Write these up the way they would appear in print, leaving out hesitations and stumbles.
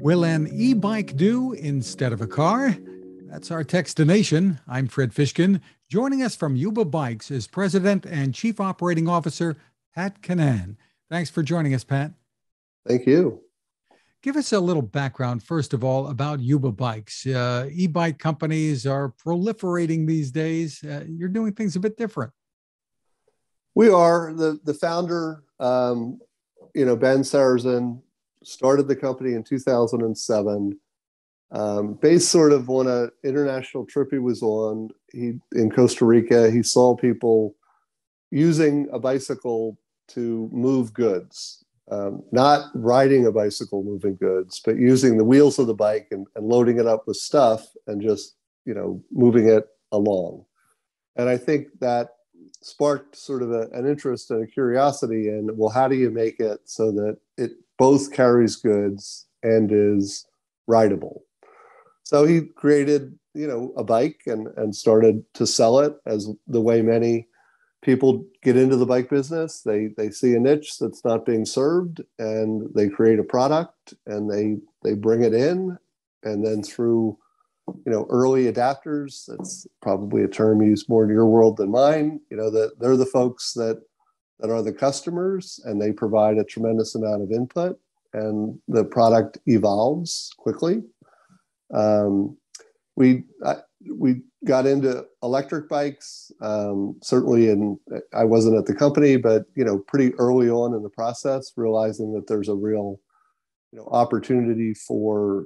Will an e-bike do instead of a car? That's our Techstination. I'm Fred Fishkin. Joining us from Yuba Bikes is President and Chief Operating Officer Pat Cunnane. Thanks for joining us, Pat. Thank you. Give us a little background, first of all, about Yuba Bikes. E-bike companies are proliferating these days. You're doing things a bit different. We are. The founder, Ben Sarazin, started the company in 2007, based sort of on an international trip he was on. In Costa Rica, he saw people using a bicycle to move goods. Not riding a bicycle moving goods, but using the wheels of the bike and loading it up with stuff and just, moving it along. And I think that sparked sort of an interest and a curiosity in, well, how do you make it so that it both carries goods and is rideable? So he created, a bike and started to sell it as the way many people get into the bike business. They see a niche that's not being served and they create a product and they bring it in, and then through early adapters, that's probably a term used more in your world than mine, that they're the folks that are the customers, and they provide a tremendous amount of input and the product evolves quickly. We got into electric bikes, certainly I wasn't at the company, but, pretty early on in the process, realizing that there's a real, opportunity for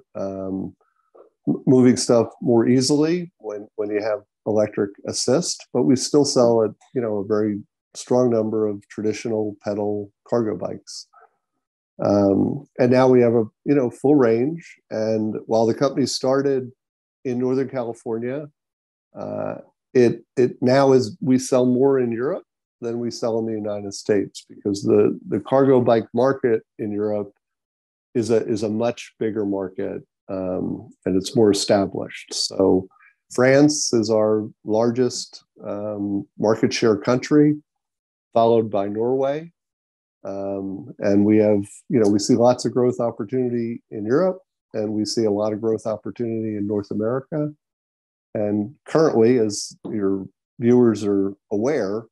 moving stuff more easily when you have electric assist, but we still sell a very strong number of traditional pedal cargo bikes. And now we have a, full range. And while the company started in Northern California, it now is, we sell more in Europe than we sell in the United States, because the cargo bike market in Europe is a much bigger market, and it's more established. So France is our largest market share country, followed by Norway. And we have, we see lots of growth opportunity in Europe, and we see a lot of growth opportunity in North America. And currently, as your viewers are aware,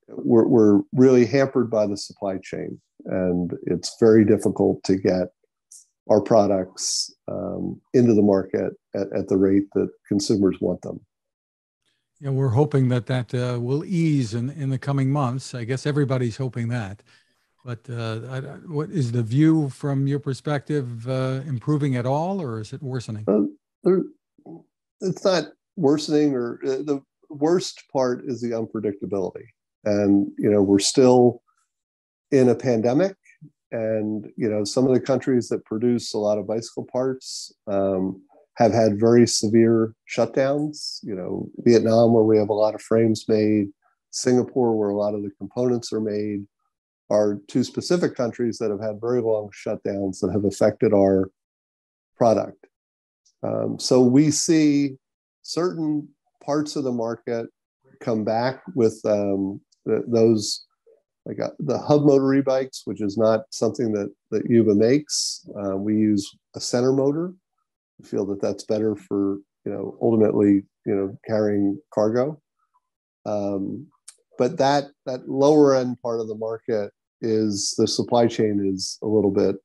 we're really hampered by the supply chain, and it's very difficult to get our products into the market at the rate that consumers want them. Yeah, we're hoping that will ease in the coming months. I guess everybody's hoping that. But what is the view from your perspective, improving at all, or is it worsening? It's not worsening, or the worst part is the unpredictability. And, we're still in a pandemic, and, some of the countries that produce a lot of bicycle parts have had very severe shutdowns. Vietnam, where we have a lot of frames made, Singapore, where a lot of the components are made, are two specific countries that have had very long shutdowns that have affected our product. So we see certain parts of the market come back with those, like the hub motor e-bikes, which is not something that Yuba makes. We use a center motor. We feel that that's better for, ultimately, carrying cargo. But that lower end part of the market is, the supply chain is a little bit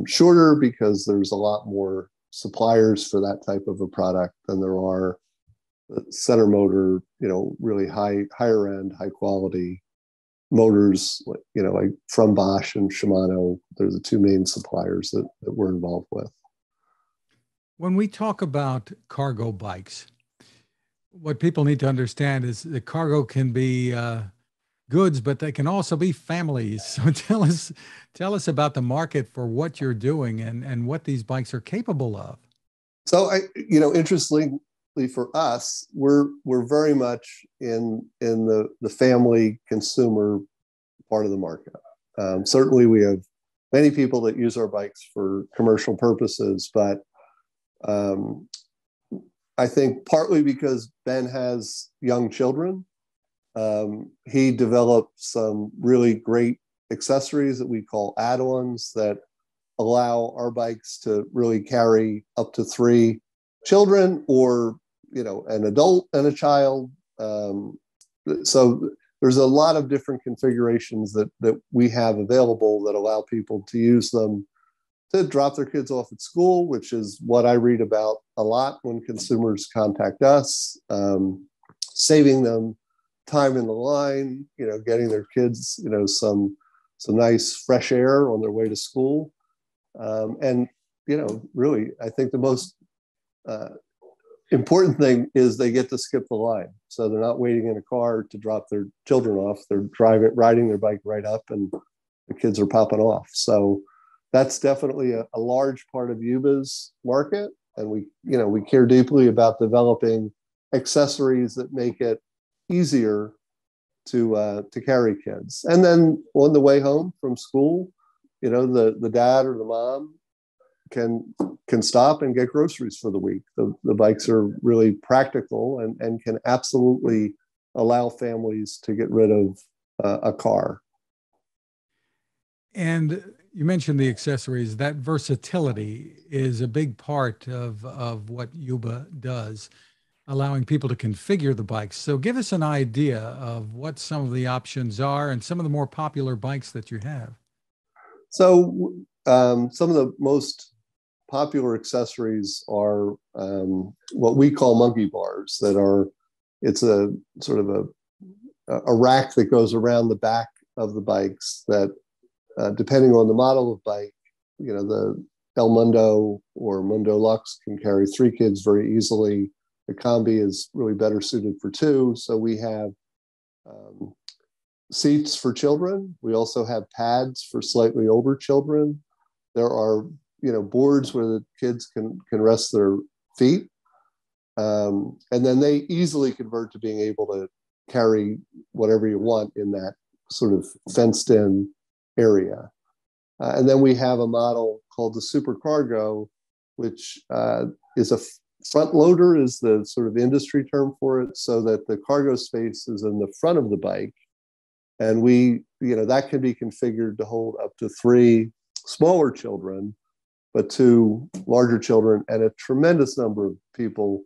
shorter, because there's a lot more suppliers for that type of a product than there are center motor, really higher end, high quality motors, like from Bosch and Shimano. They're the two main suppliers that we're involved with. When we talk about cargo bikes, what people need to understand is that cargo can be goods, but they can also be families. So tell us about the market for what you're doing and what these bikes are capable of. So interestingly for us, we're very much in the family consumer part of the market. Certainly we have many people that use our bikes for commercial purposes, but I think partly because Ben has young children, he developed some really great accessories that we call add-ons that allow our bikes to really carry up to 3 children, or an adult and a child. So there's a lot of different configurations that we have available that allow people to use them to drop their kids off at school, which is what I read about a lot when consumers contact us, saving them time in the line, getting their kids, some nice fresh air on their way to school. And, really, I think the most important thing is they get to skip the line. So they're not waiting in a car to drop their children off. They're riding their bike right up, and the kids are popping off. So that's definitely a large part of Yuba's market. And we care deeply about developing accessories that make it easier to carry kids. And then on the way home from school, the dad or the mom can stop and get groceries for the week. The bikes are really practical and can absolutely allow families to get rid of a car. And you mentioned the accessories. That versatility is a big part of what Yuba does, allowing people to configure the bikes. So give us an idea of what some of the options are and some of the more popular bikes that you have. So some of the most popular accessories are what we call monkey bars. It's a sort of a rack that goes around the back of the bikes that, depending on the model of bike, the El Mundo or Mundo Lux can carry 3 kids very easily. The Combi is really better suited for 2. So we have seats for children. We also have pads for slightly older children. There are, boards where the kids can rest their feet. And then they easily convert to being able to carry whatever you want in that sort of fenced in area. And then we have a model called the Super Cargo, which is a front loader, is the sort of industry term for it, so that the cargo space is in the front of the bike. And that can be configured to hold up to 3 smaller children, but 2 larger children, and a tremendous number of people,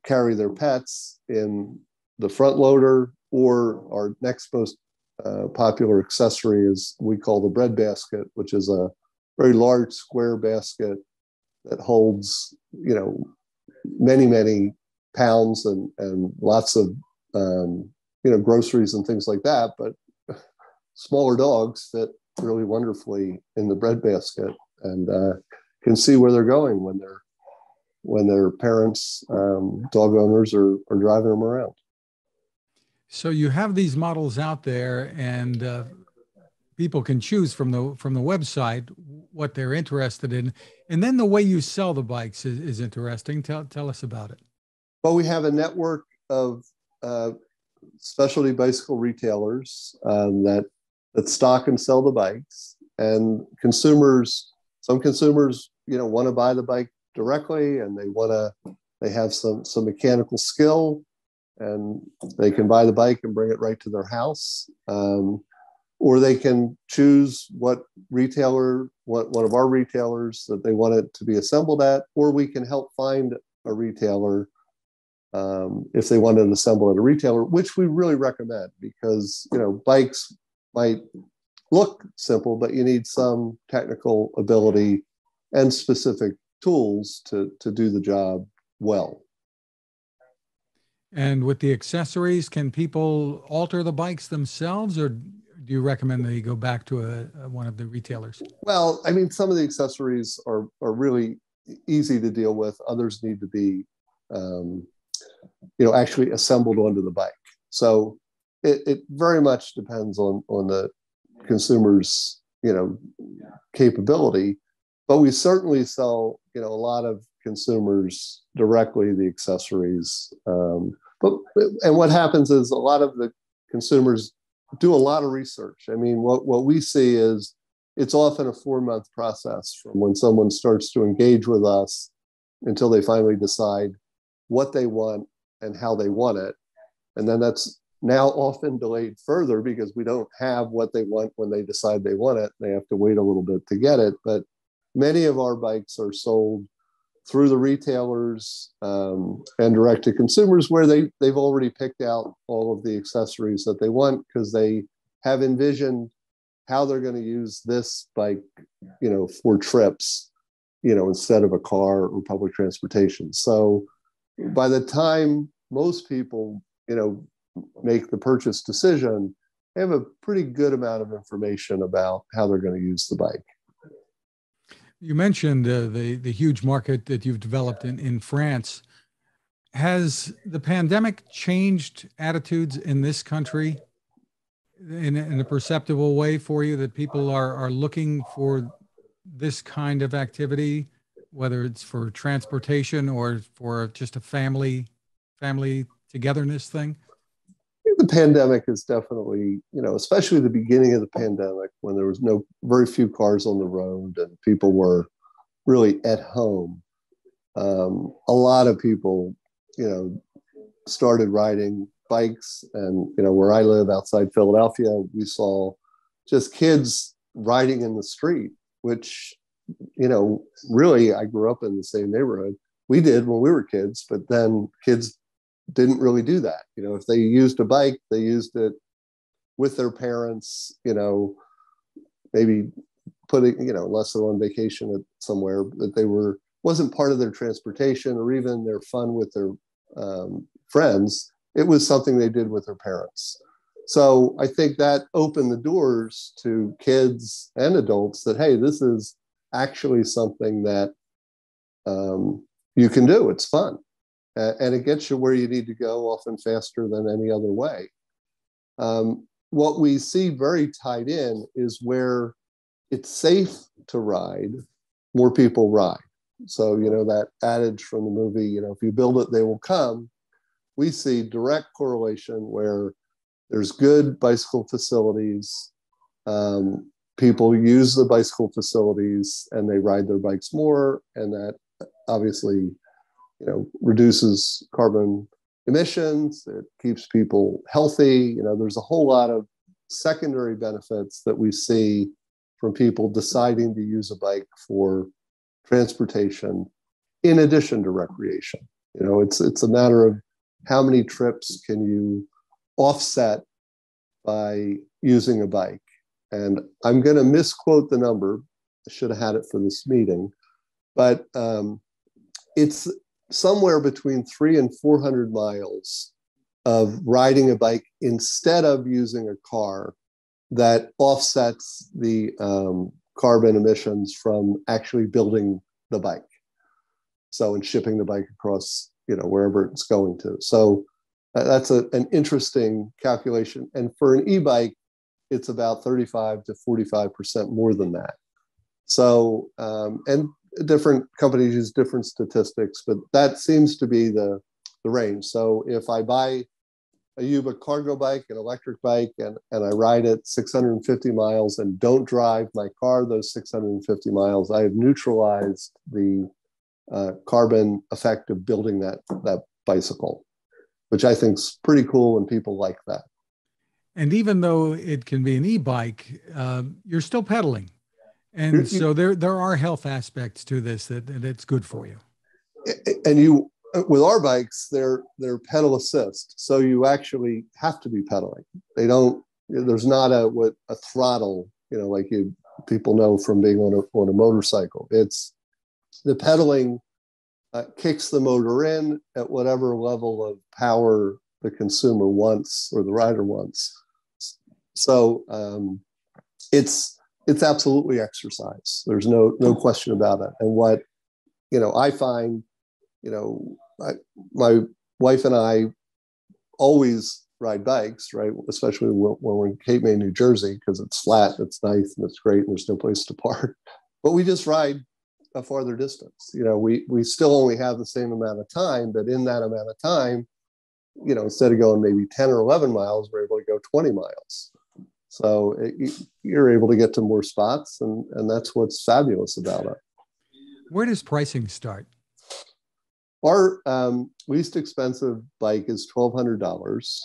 carry their pets in the front loader, or our next most popular accessory is we call the bread basket, which is a very large square basket that holds, many, many pounds and lots of, groceries and things like that. But smaller dogs fit really wonderfully in the bread basket and can see where they're going when their parents, dog owners, are driving them around. So you have these models out there, and people can choose from the website what they're interested in, and then the way you sell the bikes is interesting. Tell us about it. Well, we have a network of specialty bicycle retailers that stock and sell the bikes, and some consumers, want to buy the bike directly, and they have some mechanical skill, and they can buy the bike and bring it right to their house. Or they can choose what one of our retailers that they want it to be assembled at, or we can help find a retailer if they want it assembled at a retailer, which we really recommend, because bikes might look simple, but you need some technical ability and specific tools to do the job well. And with the accessories, can people alter the bikes themselves, or do you recommend they go back to one of the retailers? Well, I mean, some of the accessories are really easy to deal with. Others need to be, actually assembled onto the bike. So it very much depends on the consumer's, capability. But we certainly sell, a lot of consumers directly the accessories. And what happens is a lot of the consumers do a lot of research. I mean, what we see is it's often a 4-month process from when someone starts to engage with us until they finally decide what they want and how they want it. And then that's now often delayed further because we don't have what they want when they decide they want it. They have to wait a little bit to get it. But many of our bikes are sold through the retailers and direct to consumers, where they've already picked out all of the accessories that they want because they have envisioned how they're going to use this bike, for trips, instead of a car or public transportation. So by the time most people, make the purchase decision, they have a pretty good amount of information about how they're going to use the bike. You mentioned the huge market that you've developed in France. Has the pandemic changed attitudes in this country in a perceptible way for you, that people are looking for this kind of activity, whether it's for transportation or for just a family togetherness thing? The pandemic is definitely, especially the beginning of the pandemic when there was very few cars on the road and people were really at home. A lot of people, started riding bikes, and, where I live outside Philadelphia, we saw just kids riding in the street, which, really, I grew up in the same neighborhood. We did when we were kids, but then kids didn't really do that. If they used a bike, they used it with their parents, maybe putting, unless they're on vacation at somewhere, that wasn't part of their transportation or even their fun with their friends. It was something they did with their parents. So I think that opened the doors to kids and adults that, hey, this is actually something that you can do. It's fun. And it gets you where you need to go, often faster than any other way. What we see very tied in is where it's safe to ride, more people ride. So, that adage from the movie, if you build it, they will come. We see direct correlation where there's good bicycle facilities. People use the bicycle facilities and they ride their bikes more. And that obviously, reduces carbon emissions. It keeps people healthy. There's a whole lot of secondary benefits that we see from people deciding to use a bike for transportation in addition to recreation. It's a matter of how many trips can you offset by using a bike. And I'm going to misquote the number. I should have had it for this meeting, but it's somewhere between 300 and 400 miles of riding a bike instead of using a car that offsets the carbon emissions from actually building the bike. So, and shipping the bike across, wherever it's going to. So that's an interesting calculation. And for an e-bike, it's about 35 to 45% more than that. So, and different companies use different statistics, but that seems to be the range. So if I buy a Yuba cargo bike, an electric bike, and I ride it 650 miles and don't drive my car those 650 miles, I have neutralized the carbon effect of building that bicycle, which I think is pretty cool, and people like that. And even though it can be an e-bike, you're still pedaling. And so there are health aspects to this that it's good for you. And with our bikes, they're pedal assist. So you actually have to be pedaling. There's not a throttle, like people know from being on a motorcycle. It's the pedaling kicks the motor in at whatever level of power the consumer wants or the rider wants. So it's absolutely exercise. There's no question about it. And what I find, my wife and I always ride bikes, right? Especially when we're in Cape May, New Jersey, because it's flat, it's nice, and it's great, and there's no place to park. But we just ride a farther distance. We still only have the same amount of time, but in that amount of time, instead of going maybe 10 or 11 miles, we're able to go 20 miles. So you're able to get to more spots, and that's what's fabulous about it. Where does pricing start? Our least expensive bike is $1,200.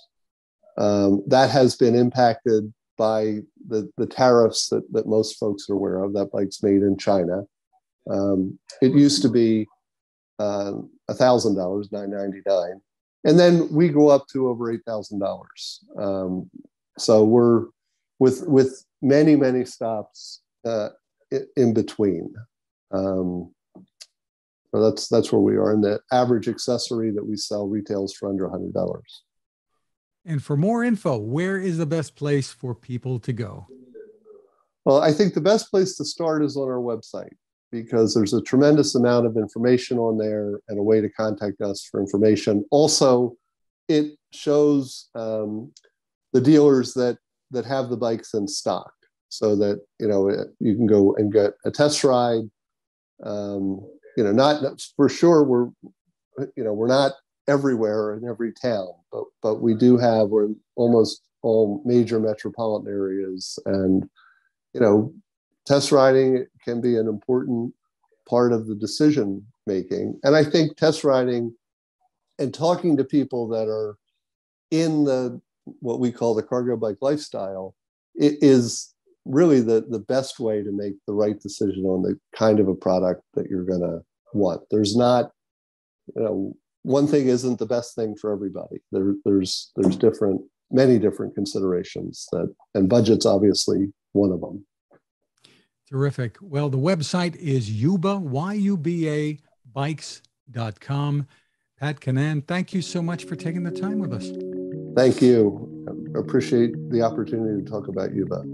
That has been impacted by the tariffs that most folks are aware of. That bike's made in China. It used to be $1,000, $999, and then we go up to over $8,000. So we're with many stops in between. So that's where we are. And the average accessory that we sell retails for under $100. And for more info, where is the best place for people to go? Well, I think the best place to start is on our website, because there's a tremendous amount of information on there and a way to contact us for information. Also, it shows the dealers that have the bikes in stock, so that you can go and get a test ride. Not for sure we're not everywhere in every town, but we're in almost all major metropolitan areas, and test riding can be an important part of the decision making. And I think test riding and talking to people that are in what we call the cargo bike lifestyle, it is really the best way to make the right decision on the kind of a product that you're going to want. There's not, one thing isn't the best thing for everybody. There's many different considerations and budget's obviously one of them. Terrific. Well, the website is Yuba, YUBA bikes.com. Pat Cunnane, thank you so much for taking the time with us. Thank you. I appreciate the opportunity to talk about Yuba.